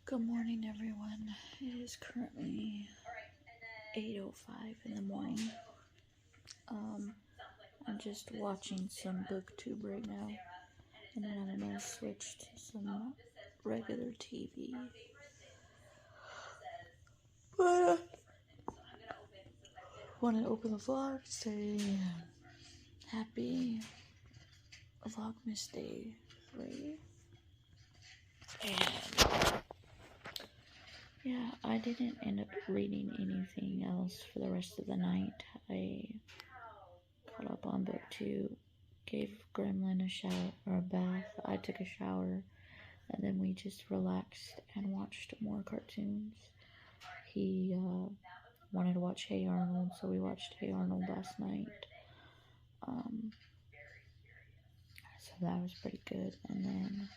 Good morning, everyone. It is currently 8:05 in the morning. I'm just watching some booktube right now, and then I'm gonna switch to some regular TV. But want to open the vlog, say happy Vlogmas Day 3. And yeah, I didn't end up reading anything else for the rest of the night. I caught up on book 2, gave Gremlin a shower or a bath. I took a shower, and then we just relaxed and watched more cartoons. He wanted to watch Hey Arnold, so we watched Hey Arnold last night. So that was pretty good. And then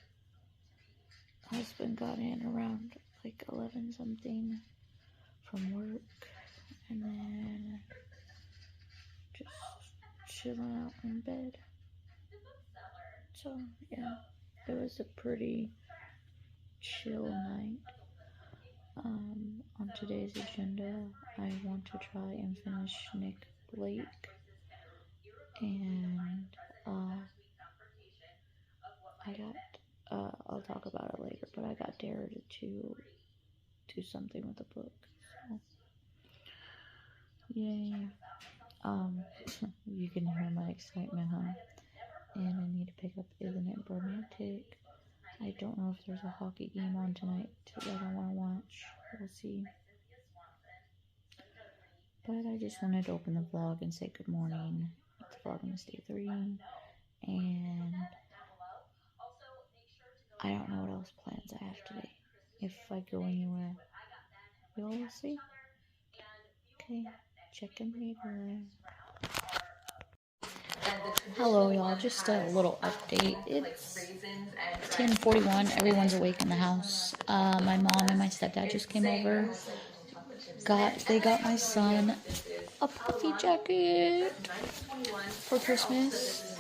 husband got in around like 11 something from work, and then just chilling out in bed. So yeah, it was a pretty chill night. On today's agenda, I want to try and finish Nick Blake, and I'll talk about it later, but I got dared to do something with the book, so yay. You can hear my excitement, huh? And I need to pick up Isn't It Romantic. I don't know if there's a hockey game on tonight that I want to watch. We'll see. But I just wanted to open the vlog and say good morning. It's Vlogmas Day 3. And I don't know what else plans I have today. If I go anywhere, we all will see. Okay, check in later. Hello, y'all. Just a little update. It's 10:41. Everyone's awake in the house. My mom and my stepdad just came over. They got my son a puffy jacket for Christmas,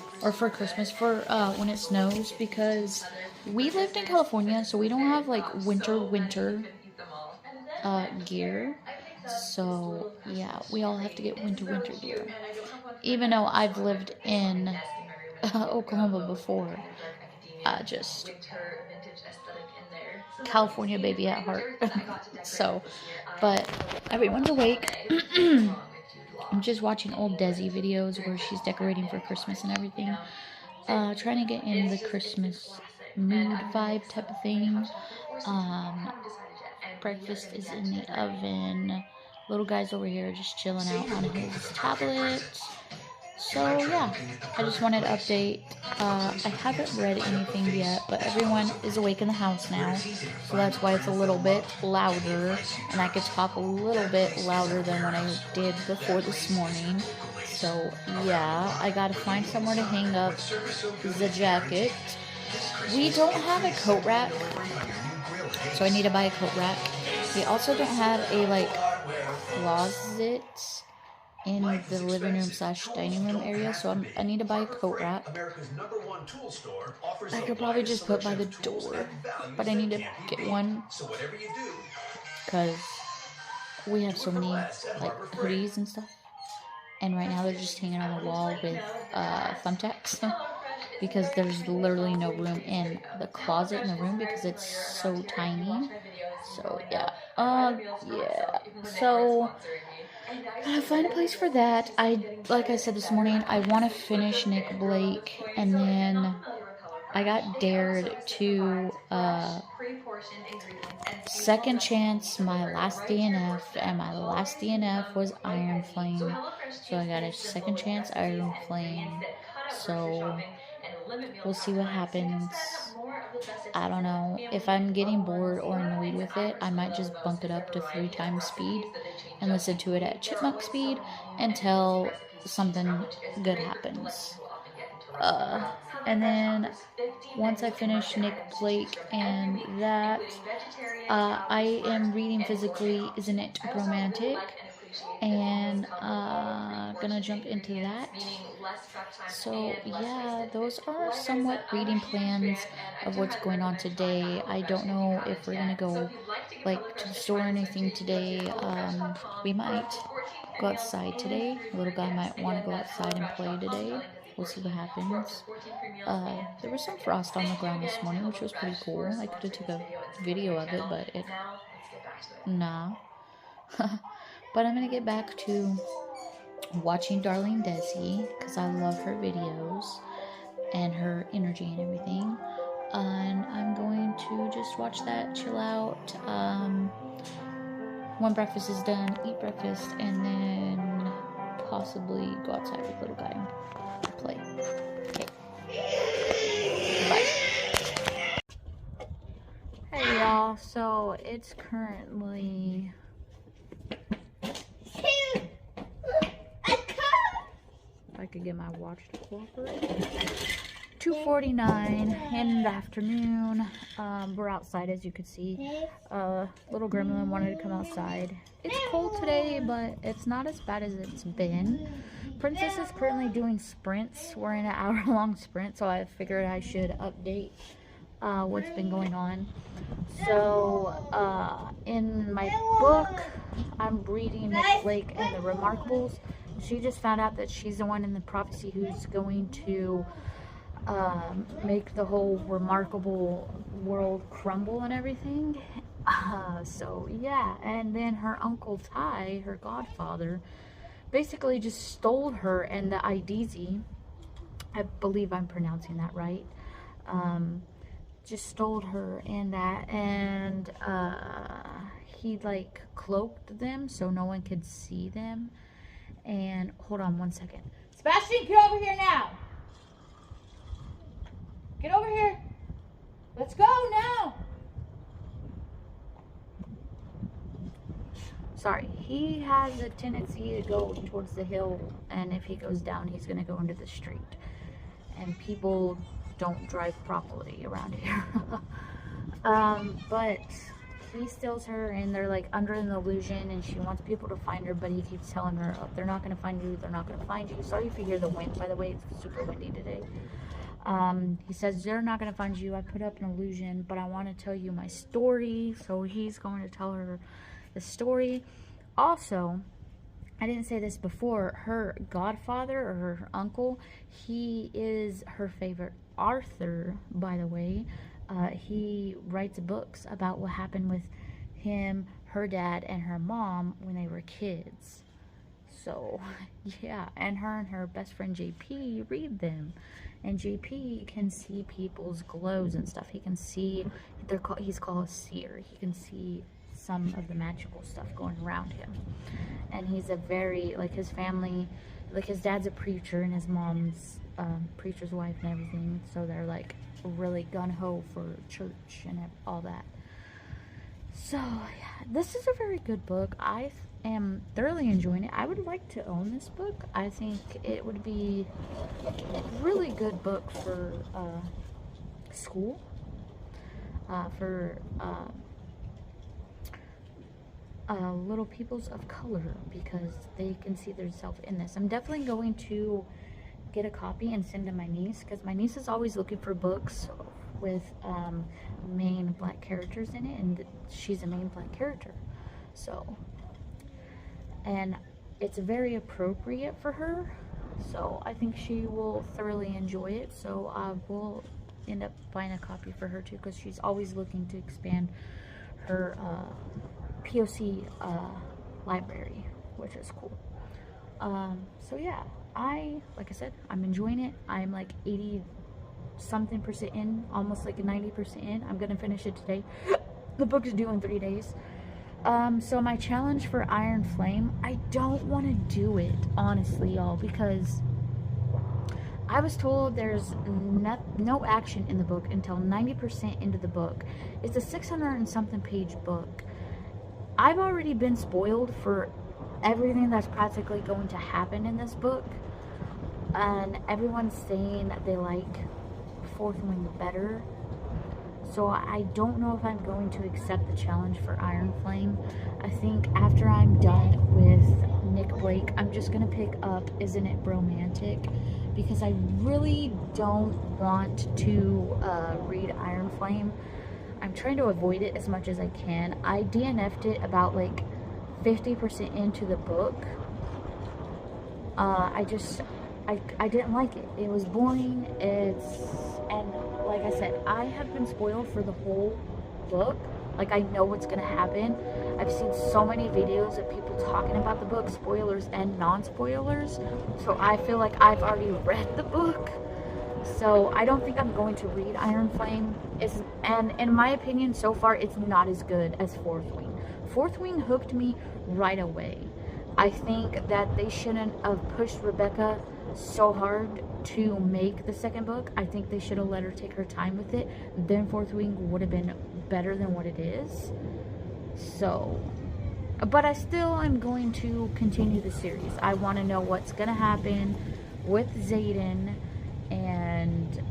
for when it snows, because we lived in California, so we don't have like winter gear. So yeah, we all have to get winter gear. Even though I've lived in Oklahoma before, just California baby at heart. So, but everyone's awake. I'm just watching old Desi videos where she's decorating for Christmas and everything. Trying to get in the Christmas mood vibe type of thing. Breakfast is in the oven. Little guy's over here just chilling out on his tablet. So yeah, I just wanted to update. I haven't read anything yet, but everyone is awake in the house now, so that's why it's a little bit louder, and I could talk a little bit louder than what I did before this morning. So yeah, I gotta find somewhere to hang up the jacket. We don't have a coat rack, so I need to buy a coat rack. We also don't have a closet in the living room / dining room area, so I need to buy a coat rack. I could probably just put by the door, but I need to get one because we have so many hoodies and stuff, and right now they're just hanging on the wall with thumbtacks because there's literally no room in the closet in the room because it's so tiny. So yeah, so gotta find a place for that. Like I said this morning, I want to finish Nick Blake, and then I got dared to second chance my last DNF, and my last DNF was Iron Flame, so I got a second chance Iron Flame. So we'll see what happens. I don't know. If I'm getting bored or annoyed with it, I might just bump it up to 3 times speed and listen to it at chipmunk speed until something good happens. And then once I finish Nick Blake and that, I am reading physically Isn't It Romantic? and gonna jump into that. So yeah, those are somewhat reading plans of what's going on today. I don't know if we're gonna go like to the store or anything today. We might go outside today. Little guy might want to go outside and play today. We'll see what happens. There was some frost on the ground this morning, which was pretty cool. I could have took a video of it, but nah. But I'm gonna get back to watching Darlene Desi because I love her videos and her energy and everything. And I'm going to just watch that, chill out. When breakfast is done, eat breakfast, and then possibly go outside with little guy and play. Okay. Bye. Hey y'all, so it's currently if I could get my watch to cooperate. 2:49 in the afternoon. We're outside, as you can see. Little gremlin wanted to come outside. It's cold today, but it's not as bad as it's been. Princess is currently doing sprints. We're in an hour-long sprint, so I figured I should update what's been going on. So in my book, I'm reading Miss Lake and the Remarkables. She just found out that she's the one in the prophecy who's going to make the whole remarkable world crumble and everything. So yeah, and then her uncle Ty, her godfather, basically just stole her and the Aivi, I believe I'm pronouncing that right, just stole her and that, and he like cloaked them so no one could see them. And hold on one second. Sebastian, get over here now. Get over here. Let's go now. Sorry, he has a tendency to go towards the hill, and if he goes down, he's going to go into the street. And people don't drive properly around here. But he steals her, and they're like under an illusion, and she wants people to find her, but he keeps telling her, oh, they're not going to find you, they're not going to find you. Sorry if you hear the wind, by the way, it's super windy today. He says, they're not going to find you, I put up an illusion, but I want to tell you my story. So he's going to tell her the story. Also, I didn't say this before, her godfather or her uncle, he is her favorite author, by the way. He writes books about what happened with him, her dad, and her mom when they were kids. So, yeah, and her best friend JP read them. And JP can see people's glows and stuff. He can see, he's called a seer. He can see some of the magical stuff going around him. And he's a very, like, his family, like, his dad's a preacher and his mom's preacher's wife and everything. So they're, like, really gung-ho for church and all that. So, yeah, this is a very good book. I am thoroughly enjoying it. I would like to own this book. I think it would be a really good book for school, for little peoples of color, because they can see themselves in this. I'm definitely going to get a copy and send to my niece, because my niece is always looking for books with main black characters in it, and she's a main black character. So, and it's very appropriate for her, so I think she will thoroughly enjoy it. So I will end up buying a copy for her too, because she's always looking to expand her POC library, which is cool. So yeah, like I said, I'm enjoying it. I'm like 80-something% in, almost like 90% in. I'm gonna finish it today. The book is due in 3 days. So my challenge for Iron Flame, I don't want to do it, honestly, y'all, because I was told there's no action in the book until 90% into the book. It's a 600 and something page book. I've already been spoiled for everything that's practically going to happen in this book, and everyone's saying that they like fourth one better. So I don't know if I'm going to accept the challenge for Iron Flame. I think after I'm done with break, I'm just gonna pick up Isn't It Romantic, because I really don't want to read Iron Flame. I'm trying to avoid it as much as I can. I DNF'd it about like 50% into the book. I didn't like it. It was boring. And like I said, I have been spoiled for the whole book. Like, I know what's gonna happen. I've seen so many videos of people talking about the book, spoilers and non-spoilers. So I feel like I've already read the book. So I don't think I'm going to read Iron Flame. And in my opinion, so far, it's not as good as Fourth Wing. Fourth Wing hooked me right away. I think that they shouldn't have pushed Rebecca so hard to make the second book. I think they should have let her take her time with it. Then Fourth Wing would have been better than what it is. So, but I still am going to continue the series. I want to know what's going to happen with Xaden and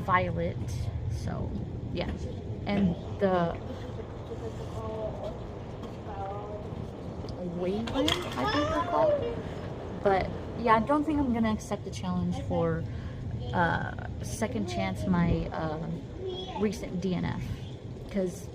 Violet. So, yeah. And the Waveland, I think they're called. But yeah, I don't think I'm gonna accept the challenge for second chance my recent DNF, because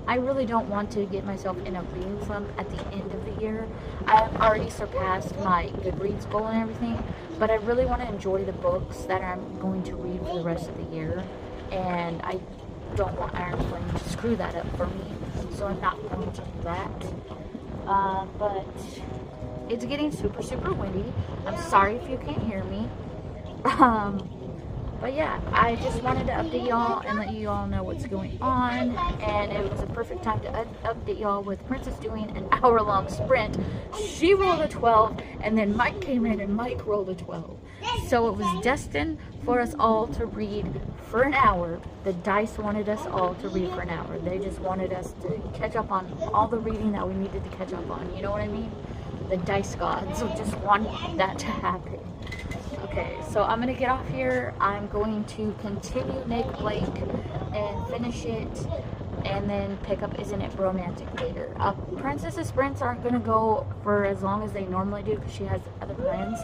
I really don't want to get myself in a reading slump at the end of the year. I've already surpassed my Goodreads goal and everything, but I really want to enjoy the books that I'm going to read for the rest of the year, and I don't want Iron Flame to screw that up for me, so I'm not going to do that. But it's getting super, super windy. I'm sorry if you can't hear me. But yeah, I just wanted to update y'all and let you all know what's going on. And it was a perfect time to update y'all with Princess doing an hour-long sprint. She rolled a 12, and then Mike came in and Mike rolled a 12. So it was destined for us all to read for an hour. The dice wanted us all to read for an hour. They just wanted us to catch up on all the reading that we needed to catch up on. You know what I mean? The dice gods just wanted that to happen. Okay, so I'm gonna get off here. I'm going to continue Nick Blake and finish it, and then pick up Isn't It Romantic later. Princess's sprints aren't gonna go for as long as they normally do because she has other plans,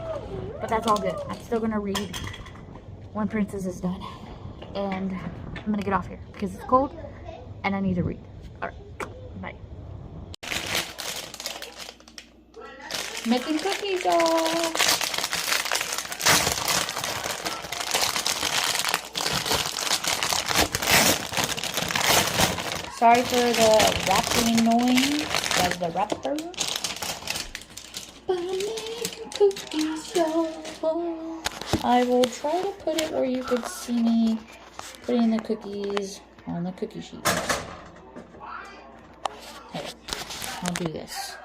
but that's all good. I'm still gonna read when Princess is done, and I'm gonna get off here because it's cold and I need to read. All right, bye. Making cookies, y'all. Sorry for the rapping noise. That's the rapper. But I'm making cookies, y'all. I will try to put it where you could see me putting the cookies on the cookie sheet. Here, I'll do this.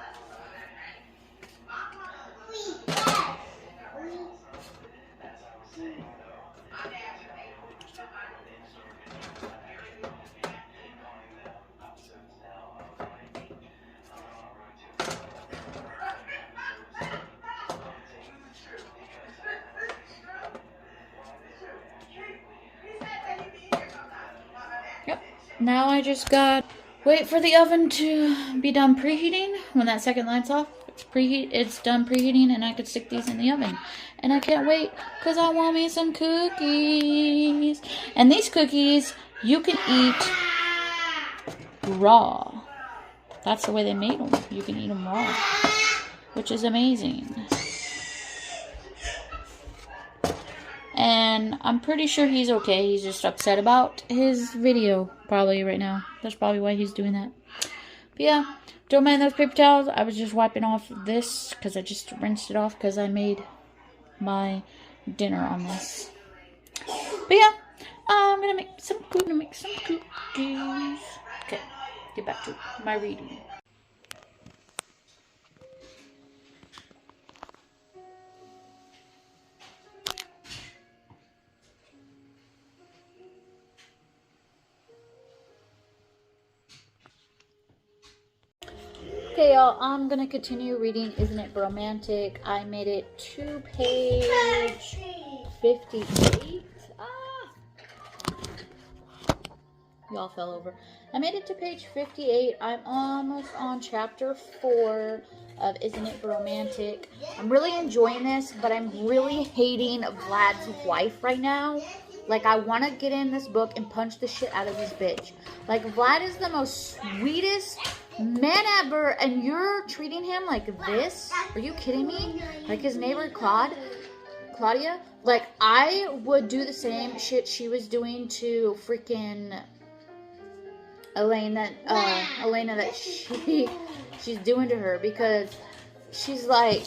Yep. Now I just got wait for the oven to be done preheating. When that second light's off, it's done preheating, and I could stick these in the oven. And I can't wait because I want me some cookies. And these cookies you can eat raw. That's the way they made them. You can eat them raw, which is amazing. And I'm pretty sure he's okay. He's just upset about his video probably right now. That's probably why he's doing that. But yeah, don't mind those paper towels. I was just wiping off this because I just rinsed it off because I made my dinner on this. But yeah, I'm gonna make some cookies. Okay, get back to my reading. Okay, y'all, I'm gonna continue reading Isn't It Romantic. I made it to page 58. Y'all fell over. I made it to page 58. I'm almost on chapter 4 of Isn't It Romantic. I'm really enjoying this, but I'm really hating Vlad's wife right now. Like, I want to get in this book and punch the shit out of this bitch. Like, Vlad is the most sweetest man ever, and you're treating him like this? Are you kidding me? Like his neighbor Claudia? Like, I would do the same shit she was doing to freaking Elena that she's doing to her, because she's like,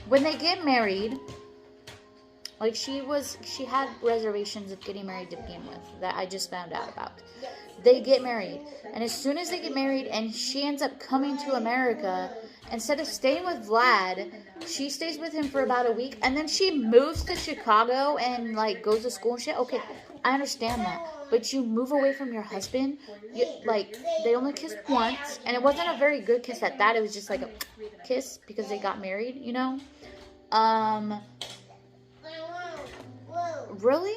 when they get married, like she had reservations of getting married to begin with that I just found out about. They get married, and as soon as they get married and she ends up coming to America, instead of staying with Vlad, she stays with him for about a week, and then she moves to Chicago and like goes to school and shit. Okay, I understand that, but you move away from your husband. Like, they only kissed once, and it wasn't a very good kiss at that. It was just like a kiss because they got married, you know. Really?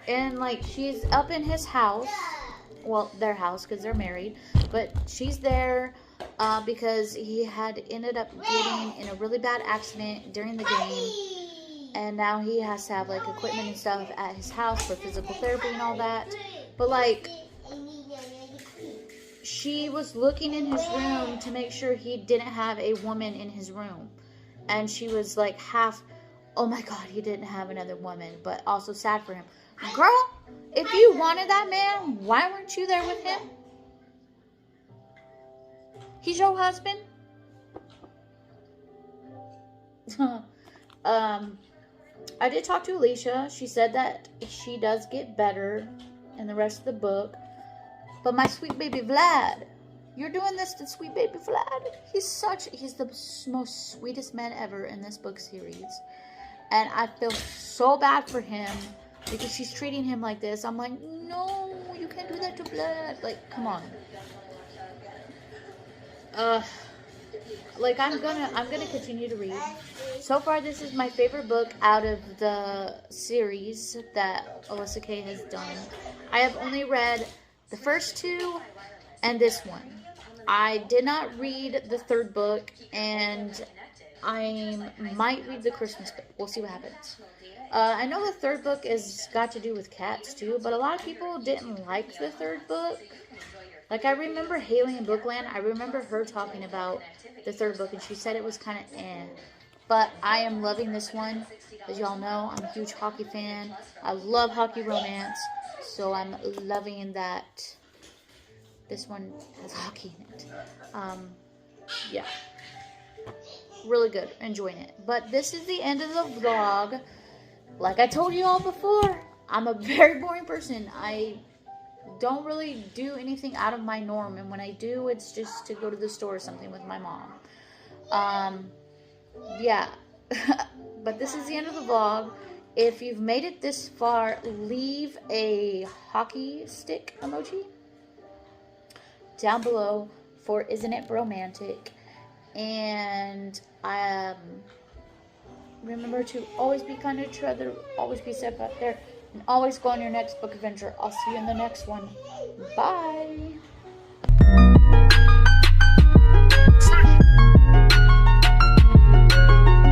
And like, she's up in his house, well, their house, because they're married, but she's there because he had ended up getting in a really bad accident during the game, and now he has to have like equipment and stuff at his house for physical therapy and all that. But like, she was looking in his room to make sure he didn't have a woman in his room, and she was like half, oh my god, he didn't have another woman, but also sad for him. Girl, if you wanted that man, why weren't you there with him? He's your husband. I did talk to Alicia. She said that she does get better in the rest of the book. But my sweet baby Vlad, you're doing this to sweet baby Vlad. He's the most sweetest man ever in this book series. And I feel so bad for him because she's treating him like this. I'm like, no, you can't do that to Vlad. Like, come on. Like, I'm gonna continue to read. So far, this is my favorite book out of the series that Alyssa K has done. I have only read the first two and this one. I did not read the third book, and I might read the Christmas book. We'll see what happens. I know the third book is got to do with cats too, but a lot of people didn't like the third book. Like, I remember Haley in Bookland, I remember her talking about the third book, and she said it was kind of eh. But I am loving this one. As y'all know, I'm a huge hockey fan. I love hockey romance, so I'm loving that this one has hockey in it. Yeah. Really good. Enjoying it. But this is the end of the vlog. Like I told you all before, I'm a very boring person. I don't really do anything out of my norm, and when I do, it's just to go to the store or something with my mom. Yeah. But this is the end of the vlog. If you've made it this far, leave a hockey stick emoji down below for Isn't It Romantic. And remember to always be kind to each other, always be safe out there, and always go on your next book adventure. I'll see you in the next one. Bye.